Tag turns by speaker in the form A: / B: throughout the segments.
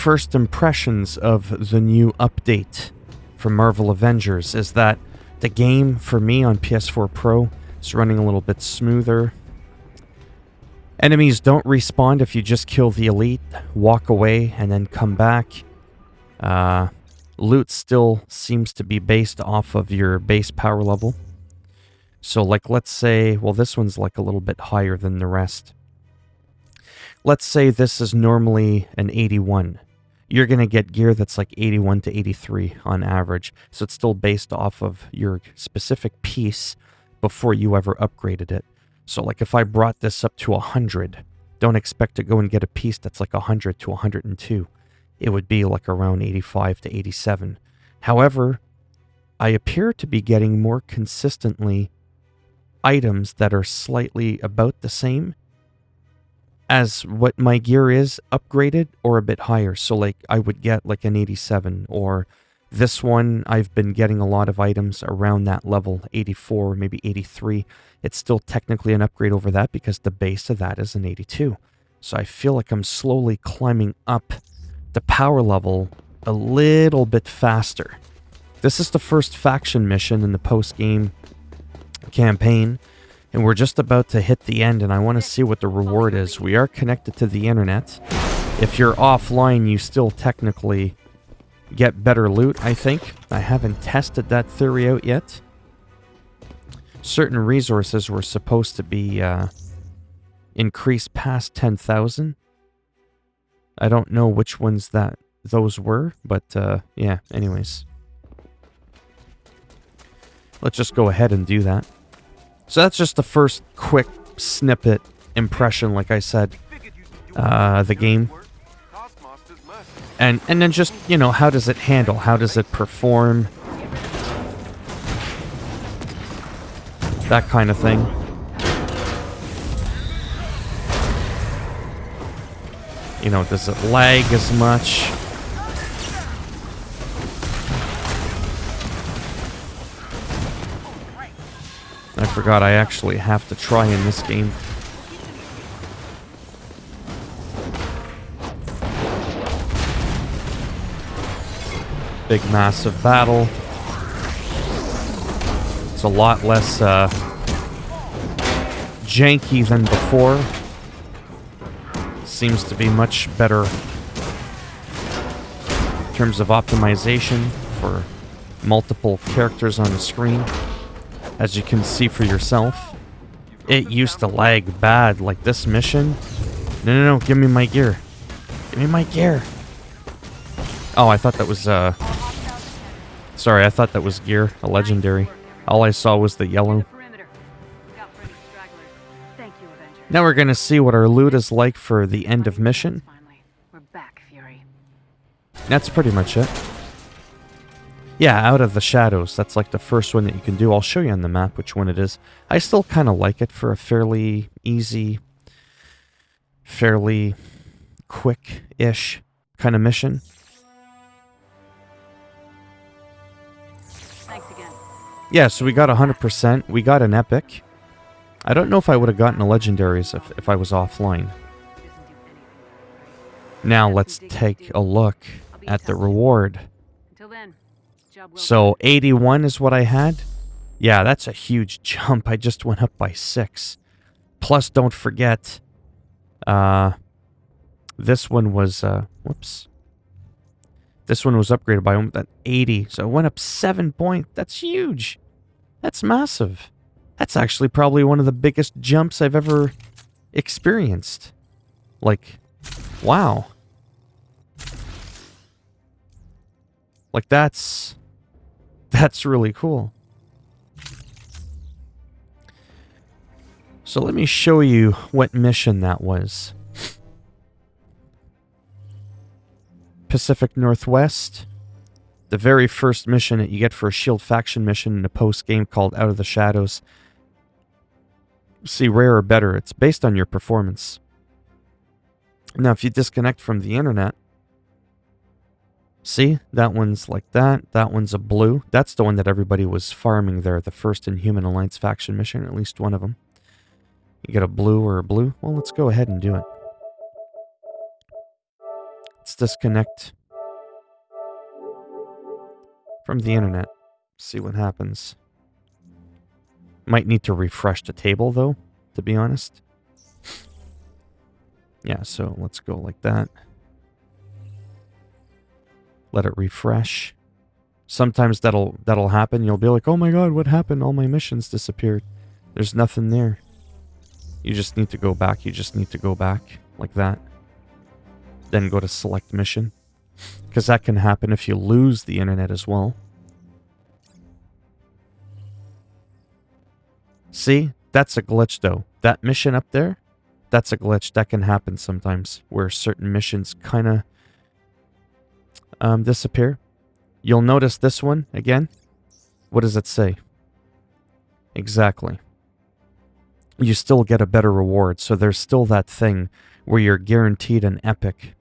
A: first impressions of the new update for Marvel Avengers is that the game, for me, on PS4 Pro, is running a little bit smoother. Enemies don't respawn if you just kill the elite, walk away, and then come back. Loot still seems to be based off of your base power level. So, like, let's say, well, this one's like a little bit higher than the rest. Let's say this is normally an 81. You're going to get gear that's like 81 to 83 on average. So it's still based off of your specific piece before you ever upgraded it. So like if I brought this up to 100, don't expect to go and get a piece that's like 100 to 102. It would be like around 85 to 87. However, I appear to be getting more consistently items that are slightly about the same as what my gear is upgraded or a bit higher. So like I would get like an 87, or this one I've been getting a lot of items around that level, 84, maybe 83. It's still technically an upgrade over that because the base of that is an 82. So I feel like I'm slowly climbing up the power level a little bit faster. This is the first faction mission in the post-game campaign. And we're just about to hit the end, and I want to see what the reward is. We are connected to the internet. If you're offline, you still technically get better loot, I think. I haven't tested that theory out yet. Certain resources were supposed to be increased past 10,000. I don't know which ones those were, but yeah, anyways. Let's just go ahead and do that. So that's just the first quick snippet impression, like I said, the game. And then just, you know, how does it handle? How does it perform? That kind of thing. You know, does it lag as much? I forgot I actually have to try in this game. Big massive battle. It's a lot less janky than before. Seems to be much better in terms of optimization for multiple characters on the screen. As you can see for yourself, it used to lag bad, like this mission. No, give me my gear. Give me my gear. Oh, I thought that was, sorry, I thought that was gear, a legendary. All I saw was the yellow. Now we're gonna see what our loot is like for the end of mission. That's pretty much it. Yeah, Out of the Shadows. That's like the first one that you can do. I'll show you on the map which one it is. I still kind of like it for a fairly easy, fairly quick-ish kind of mission.
B: Thanks again.
A: Yeah, so we got 100%. We got an epic. I don't know if I would have gotten a legendaries if I was offline. Now let's take a look at the reward.
B: Until then.
A: So 81 is what I had. Yeah, that's a huge jump. I just went up by 6. Plus, don't forget, this one was, whoops. This one was upgraded by almost 80. So it went up 7 points. That's huge. That's massive. That's actually probably one of the biggest jumps I've ever experienced. Like, wow. Like, that's really cool. So let me show you what mission that was. Pacific Northwest. The very first mission that you get for a Shield faction mission in a post-game called Out of the Shadows. See, rare or better. It's based on your performance. Now, if you disconnect from the internet, see, that one's like that. That one's a blue. That's the one that everybody was farming there, the first Inhuman Alliance faction mission, at least one of them. You get a blue or a blue? Well, let's go ahead and do it. Let's Let's disconnect from the internet. See what happens. Might need to refresh the table, though, to be honest. Yeah, so let's go like that. Let it refresh. Sometimes that'll happen. You'll be like, oh my god, what happened? All my missions disappeared. There's nothing there. You just need to go back. You just need to go back like that. Then go to select mission. Because that can happen if you lose the internet as well. See? That's a glitch though. That mission up there, that's a glitch. That can happen sometimes where certain missions kind of disappear. You'll notice this one again. What does it say? Exactly. You still get a better reward. So there's still that thing where you're guaranteed an epic.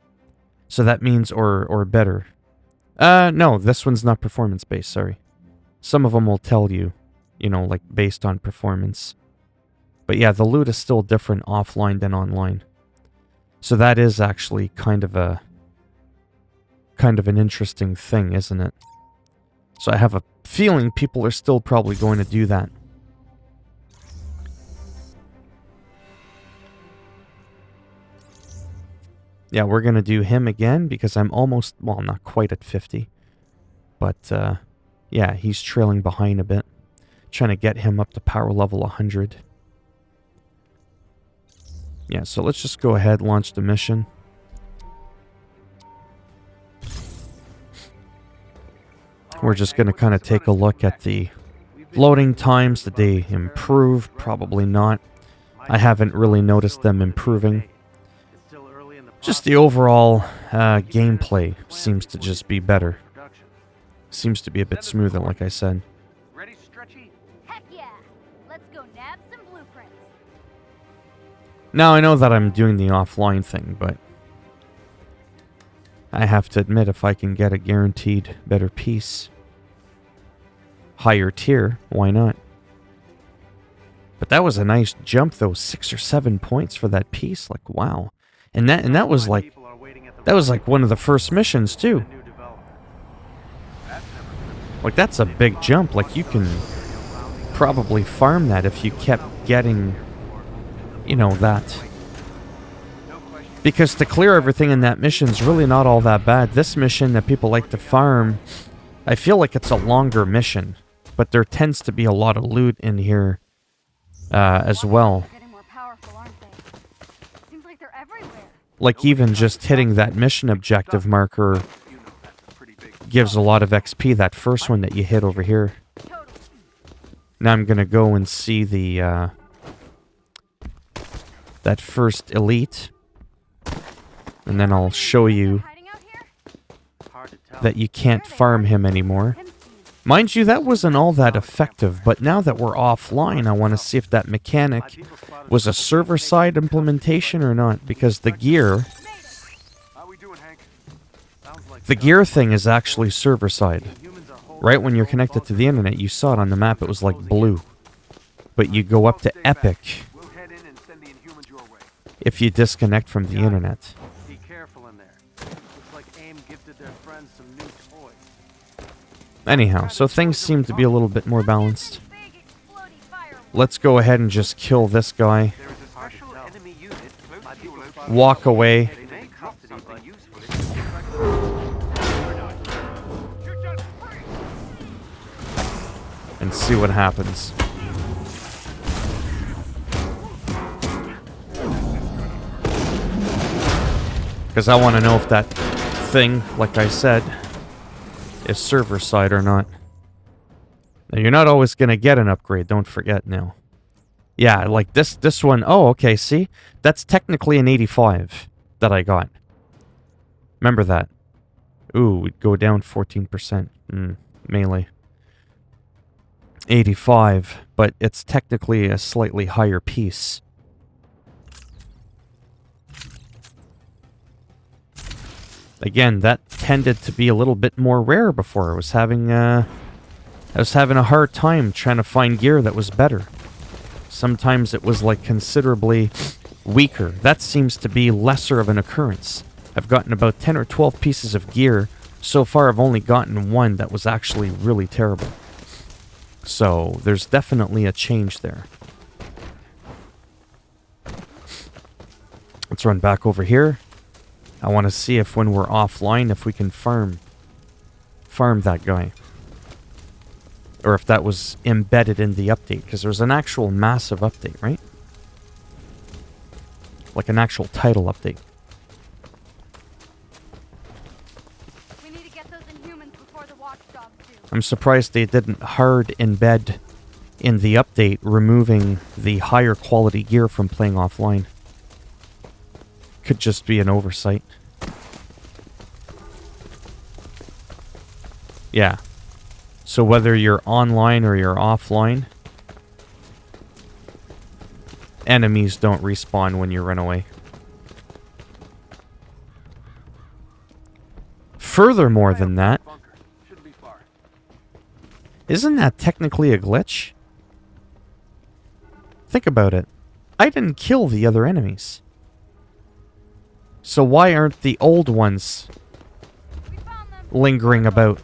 A: So that means, or better. No, this one's not performance-based, sorry. Some of them will tell you, you know, like based on performance. But yeah, the loot is still different offline than online. So that is actually kind of an interesting thing, isn't it? So I have a feeling people are still probably going to do that. Yeah, we're going to do him again because I'm almost, well, not quite at 50. But, yeah, he's trailing behind a bit. Trying to get him up to power level 100. Yeah, so let's just go ahead, launch the mission. We're just going to kind of take a look at the loading times. Did they improve? Probably not. I haven't really noticed them improving. Just the overall gameplay seems to just be better. Seems to be a bit smoother, like I said.
B: Ready, Stretchy? Heck yeah! Let's go nab some blueprints.
A: Now, I know that I'm doing the offline thing, but I have to admit, if I can get a guaranteed better piece, higher tier, why not? But that was a nice jump, though. 6 or 7 points for that piece. Like, wow. And that was like one of the first missions too. Like, that's a big jump. Like, you can probably farm that if you kept getting, you know, that. Because to clear everything in that mission's really not all that bad. This mission that people like to farm, I feel like it's a longer mission, but there tends to be a lot of loot in here as well. Like, even just hitting that mission objective marker gives a lot of XP, that first one that you hit over here. Now I'm gonna go and see the, that first elite. And then I'll show you that you can't farm him anymore. Mind you, that wasn't all that effective, but now that we're offline, I want to see if that mechanic was a server-side implementation or not, because the gear thing is actually server-side. Right when you're connected to the internet, you saw it on the map, it was like blue. But you go up to epic if you disconnect from the internet. Anyhow, so things seem to be a little bit more balanced. Let's go ahead and just kill this guy. Walk away. And see what happens. Because I want to know if that thing, like I said, is server side or not. Now, you're not always going to get an upgrade, don't forget now. Yeah, like this one. Oh, okay, see? That's technically an 85 that I got. Remember that. Ooh, it'd go down 14%. Melee. 85, but it's technically a slightly higher piece. Again, that tended to be a little bit more rare before. I was having a hard time trying to find gear that was better. Sometimes it was like considerably weaker. That seems to be lesser of an occurrence. I've gotten about 10 or 12 pieces of gear. So far, I've only gotten one that was actually really terrible. So, there's definitely a change there. Let's run back over here. I want to see if when we're offline, if we can farm that guy. Or if that was embedded in the update, because there's an actual massive update, right? Like an actual title update.
B: We need to get those Inhumans before the watchdogs do.
A: I'm surprised they didn't hard embed in the update removing the higher quality gear from playing offline. Could just be an oversight. Yeah. So whether you're online or you're offline, enemies don't respawn when you run away. Furthermore than that, isn't that technically a glitch? Think about it. I didn't kill the other enemies. So why aren't the old ones lingering about?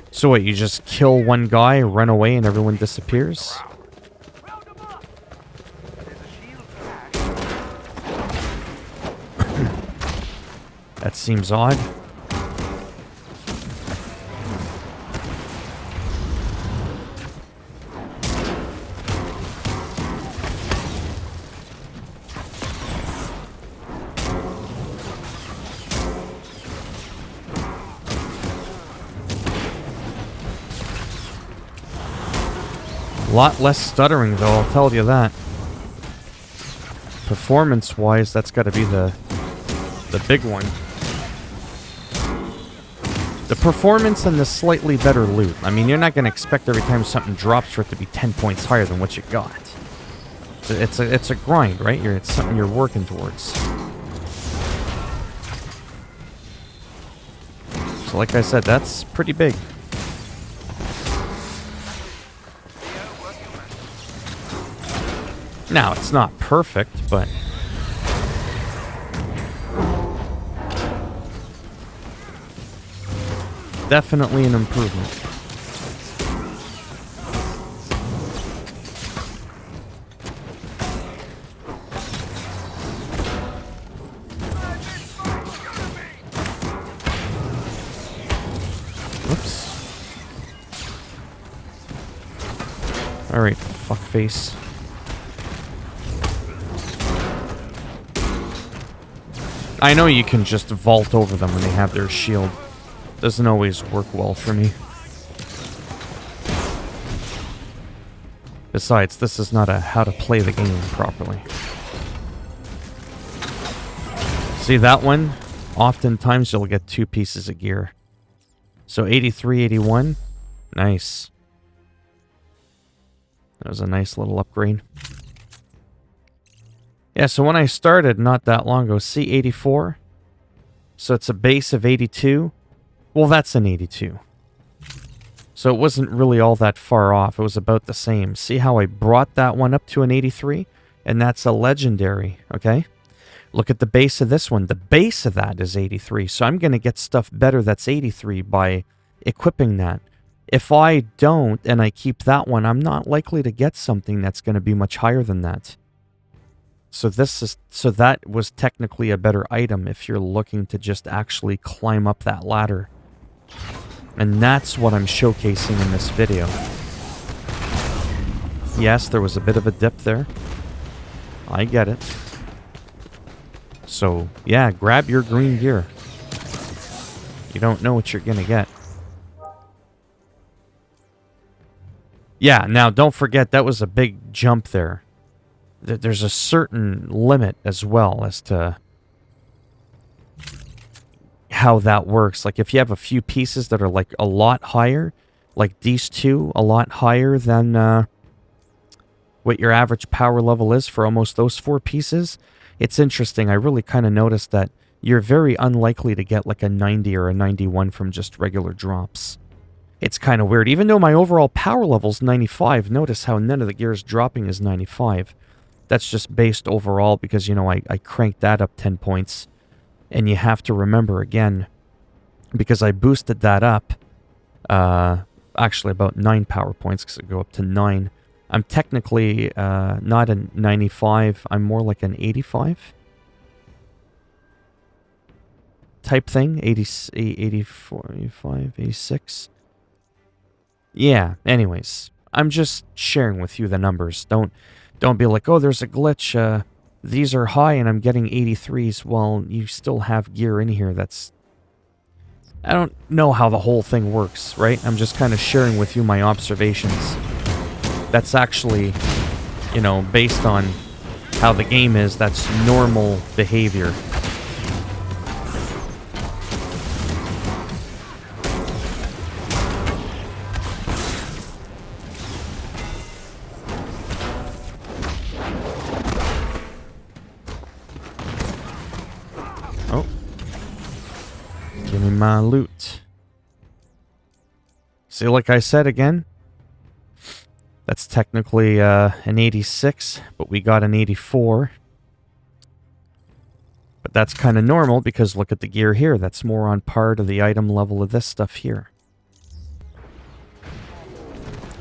A: So what, you just kill one guy, run away, and everyone disappears? That seems odd. A lot less stuttering, though, I'll tell you that. Performance-wise, that's got to be the big one. The performance and the slightly better loot. I mean, you're not going to expect every time something drops for it to be 10 points higher than what you got. It's a grind, right? It's something you're working towards. So like I said, that's pretty big. Now, it's not perfect, but definitely an improvement. Whoops. Alright, fuckface. I know you can just vault over them when they have their shield. Doesn't always work well for me. Besides, this is not a how to play the game properly. See that one? Oftentimes you'll get 2 pieces of gear. So 83, 81. Nice. That was a nice little upgrade. Yeah, so when I started not that long ago, see 84? So it's a base of 82. Well, that's an 82. So it wasn't really all that far off. It was about the same. See how I brought that one up to an 83? And that's a legendary, okay? Look at the base of this one. The base of that is 83. So I'm going to get stuff better that's 83 by equipping that. If I don't and I keep that one, I'm not likely to get something that's going to be much higher than that. So that was technically a better item if you're looking to just actually climb up that ladder. And that's what I'm showcasing in this video. Yes, there was a bit of a dip there. I get it. So, yeah, grab your green gear. You don't know what you're gonna get. Yeah, now don't forget that was a big jump there. There's a certain limit as well as to how that works. Like if you have a few pieces that are like a lot higher, like these two, a lot higher than what your average power level is for almost those 4 pieces, it's interesting. I really kind of noticed that you're very unlikely to get like a 90 or a 91 from just regular drops. It's kind of weird. Even though my overall power level's 95, notice how none of the gears dropping is 95. That's just based overall because, you know, I cranked that up 10 points And you have to remember again, because I boosted that up, actually about 9 power points, because it go up to 9. I'm technically not a 95, I'm more like an 85 type thing. 84, 85, 86. Yeah, anyways, I'm just sharing with you the numbers. Don't be like, oh, there's a glitch, these are high and I'm getting 83s. Well, you still have gear in here that's... I don't know how the whole thing works, right? I'm just kind of sharing with you my observations. That's actually, you know, based on how the game is, that's normal behavior. Oh. Give me my loot. See, like I said again, that's technically an 86, but we got an 84. But that's kind of normal because look at the gear here. That's more on par to the item level of this stuff here.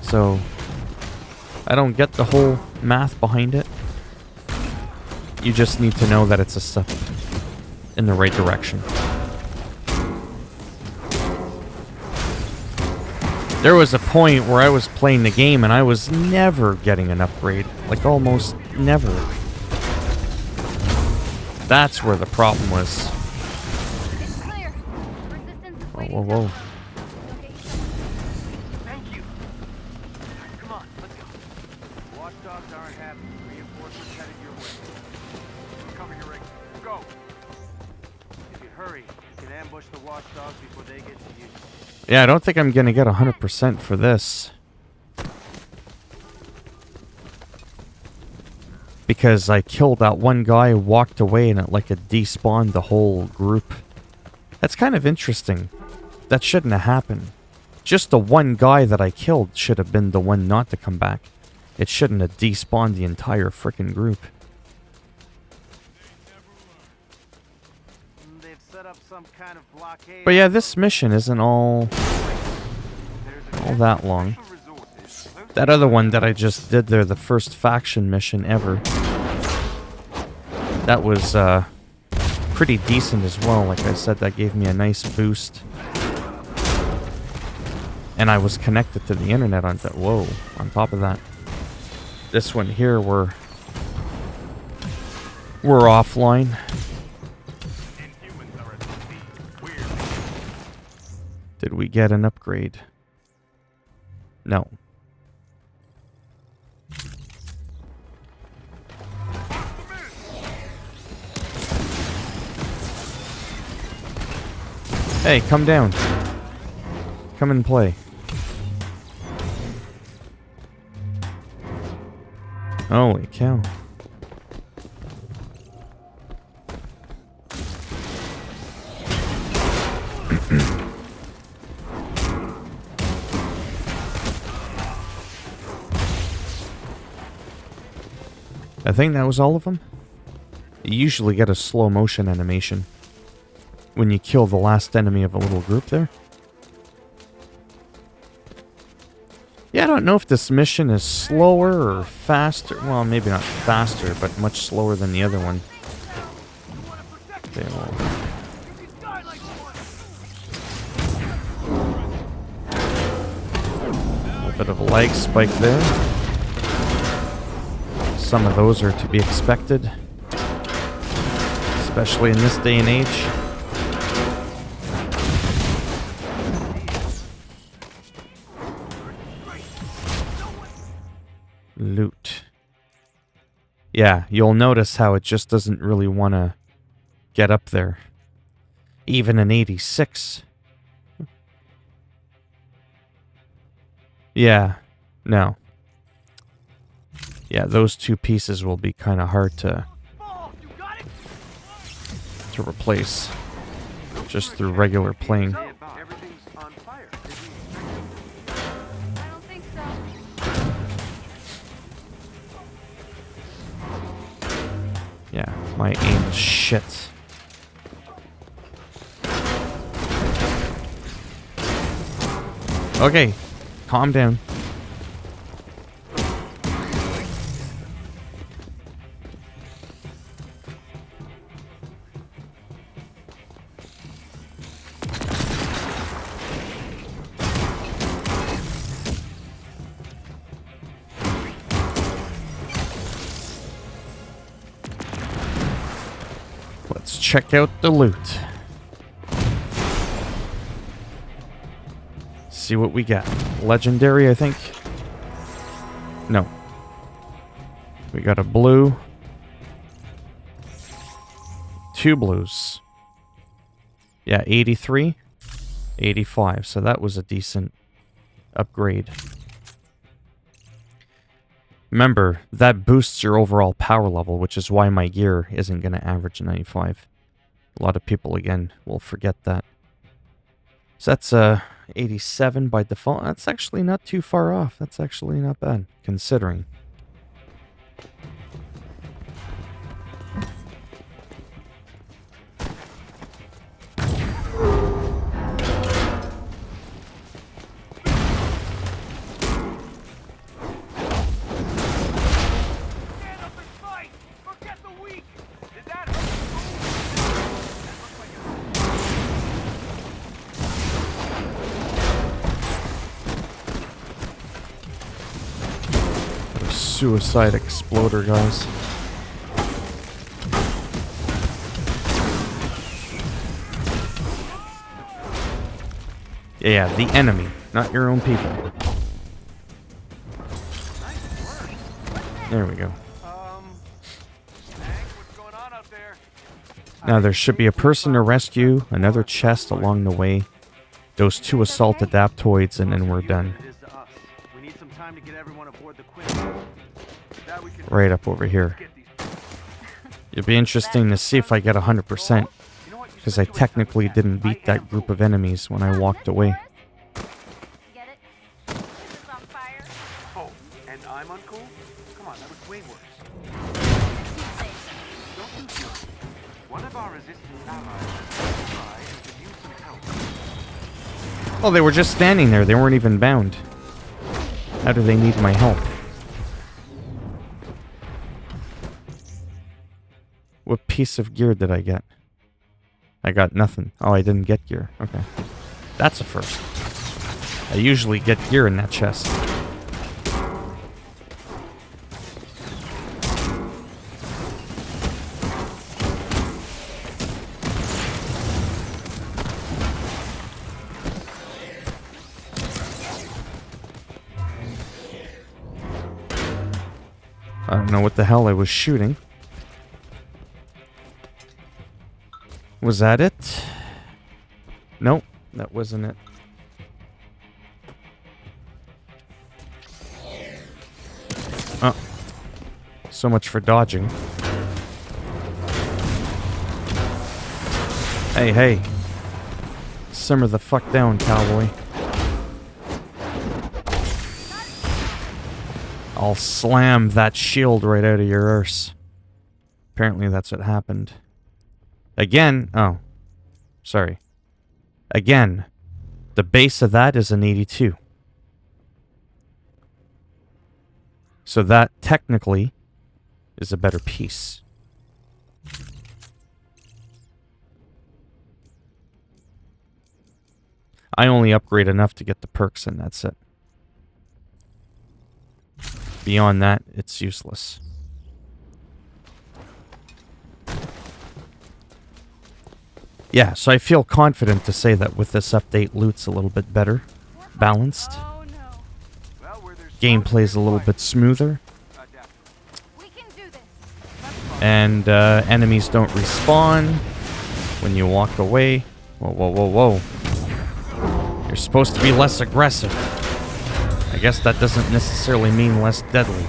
A: So, I don't get the whole math behind it. You just need to know that it's a step in the right direction. There was a point where I was playing the game and I was never getting an upgrade. Like, almost never. That's where the problem was.
B: It's clear. Resistance is
A: Whoa,
B: waiting.
A: whoa, whoa.
C: Thank you. Come on, let's go. Watchdogs aren't happy. Reinforcements headed your way. Cover your ring. Go. If you hurry, you can ambush the watchdogs before they get to you.
A: Yeah, I don't think I'm gonna get 100% for this. Because I killed that one guy, walked away, and it like it despawned the whole group. That's kind of interesting. That shouldn't have happened. Just the one guy that I killed should have been the one not to come back. It shouldn't have despawned the entire frickin' group.
C: They've set up some kind of blockade.
A: But yeah, this mission isn't all that long. That other one that I just did there, the first faction mission ever, that was pretty decent as well. Like I said, that gave me a nice boost. And I was connected to the internet on that. Whoa, on top of that. This one here, we're offline. Did we get an upgrade? No. Hey, come down. Come and play. Holy cow. I think that was all of them. You usually get a slow motion animation when you kill the last enemy of a little group there. Yeah, I don't know if this mission is slower or faster. Well, maybe not faster, but much slower than the other one. A little bit of a lag spike there. Some of those are to be expected, especially in this day and age. Loot. Yeah, you'll notice how it just doesn't really want to get up there. Even an 86. Yeah, no. Yeah, those two pieces will be kind of hard to replace just through regular playing.
C: Everything's on fire.
B: I don't think so.
A: Yeah, my aim is shit. Okay, calm down. Let's check out the loot. See what we got. Legendary, I think. No. We got a blue. 2 blues. Yeah, 83. 85. So that was a decent upgrade. Remember, that boosts your overall power level, which is why my gear isn't going to average 95. A lot of people, again, will forget that. So that's 87 by default. That's actually not too far off. That's actually not bad, considering.
C: Stand up and fight! Forget the weak! Did that hurt? That looks like
A: A suicide exploder, guys. Yeah, the enemy, not your own people. There we go.
C: Hank, what's going on out there?
A: Now there should be a person to rescue, another chest along the way, those 2 assault adaptoids, and then we're done.
C: It is to us. We need some time to get everyone aboard the Quinn. That we can
A: Right up over here.
C: get these.
A: It'd be interesting to see if I get 100%, because I technically didn't beat that group of enemies when I walked away.
B: Get it? This is on fire.
C: Oh, and I'm uncool? Come on, that was way worse. Don't you feel it? One of our resistance allies has tried and could use some help.
A: Oh, they were just standing there. They weren't even bound. How do they need my help? What piece of gear did I get? I got nothing. Oh, I didn't get gear. Okay. That's a first. I usually get gear in that chest. I don't know what the hell I was shooting. Was that it? Nope, that wasn't it. Oh. So much for dodging. Hey, hey. Simmer the fuck down, cowboy. I'll slam that shield right out of your arse. Apparently that's what happened. Again, oh, sorry. Again, the base of that is an 82. So that technically is a better piece. I only upgrade enough to get the perks and that's it. Beyond that, it's useless. Yeah, so I feel confident to say that with this update, loot's a little bit better, balanced.
B: Oh no.
C: Well, where there's
A: Gameplay's a little bit smoother,
B: We can do this.
A: and enemies don't respawn when you walk away. Whoa, whoa, whoa, whoa. You're supposed to be less aggressive. I guess that doesn't necessarily mean less deadly.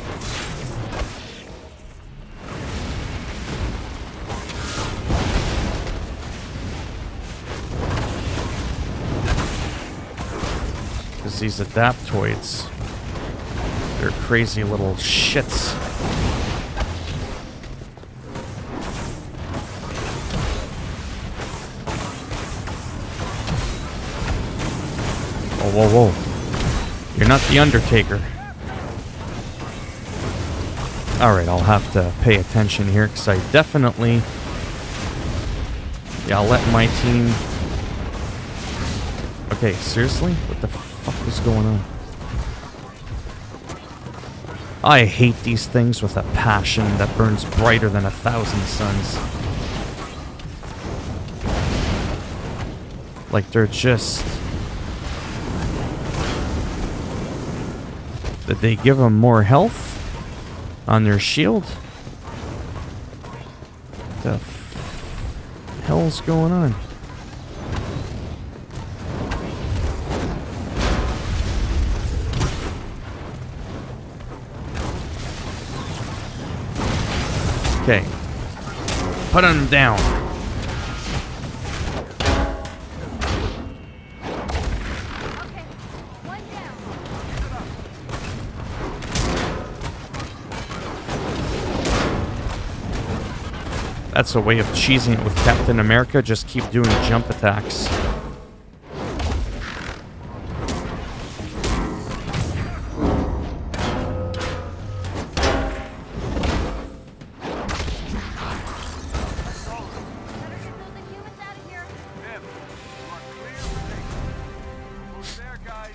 A: Because these adaptoids, they're crazy little shits. Oh, whoa, whoa. You're not the Undertaker. Alright, I'll have to pay attention here, because I definitely... Yeah, I'll let my team... Okay, seriously? What the fuck is going on? I hate these things with a passion that burns brighter than 1,000 suns. Like, they're just... Did they give them more health on their shield? What the hell's going on? Okay. Put him down.
B: Okay, one down.
A: That's a way of cheesing it with Captain America. Just keep doing jump attacks.
B: Better get those inhumans out of here.
C: Viv, you are clear. Almost there, guys.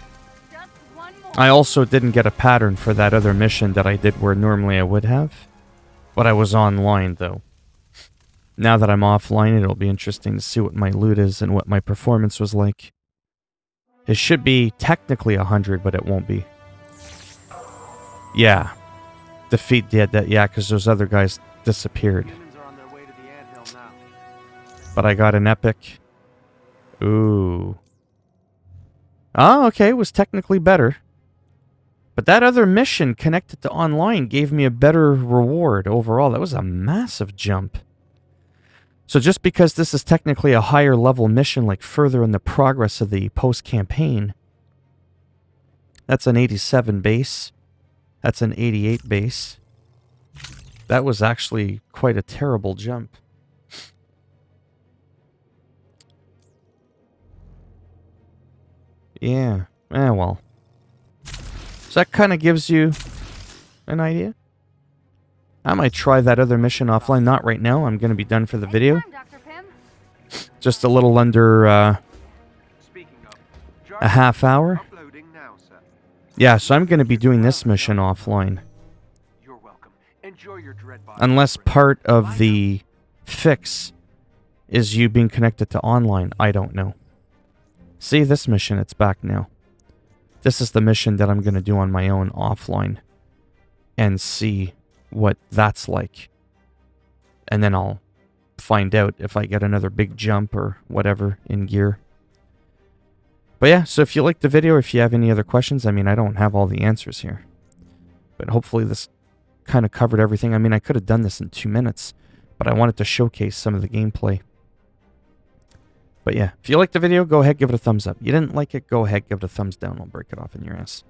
B: Just one more.
A: I also didn't get a pattern for that other mission that I did where normally I would have. But I was online, though. Now that I'm offline, it'll be interesting to see what my loot is and what my performance was like. It should be technically 100, but it won't be. Yeah. Defeat that, yeah, because those other guys disappeared.
C: Humans are on their way to the anthill now.
A: But I got an epic. Ooh. Oh, okay, it was technically better. But that other mission connected to online gave me a better reward overall. That was a massive jump. So just because this is technically a higher level mission, like further in the progress of the post-campaign, that's an 87 base. That's an 88 base. That was actually quite a terrible jump. Yeah, well. So that kind of gives you an idea. I might try that other mission offline. Not right now. I'm going to be done for the video.
B: Anytime, Dr. Pym.
A: Just a little under
C: Speaking of,
A: a half hour.
C: uploading now, sir.
A: Yeah, so I'm going to be doing this mission offline.
C: You're welcome. Enjoy your dread body.
A: Unless part of the fix is you being connected to online. I don't know. See, this mission, it's back now. This is the mission that I'm going to do on my own offline. And see what that's like. And then I'll find out if I get another big jump or whatever in gear. But yeah, so if you liked the video, if you have any other questions, I mean, I don't have all the answers here. But hopefully this kind of covered everything. I mean, I could have done this in 2 minutes, but I wanted to showcase some of the gameplay. But yeah, if you liked the video, go ahead, give it a thumbs up. You didn't like it, go ahead, give it a thumbs down. I'll break it off in your ass.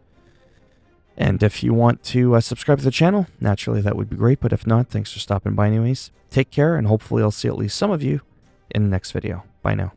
A: And if you want to subscribe to the channel, naturally that would be great. But if not, thanks for stopping by anyways. Take care, and hopefully I'll see at least some of you in the next video. Bye now.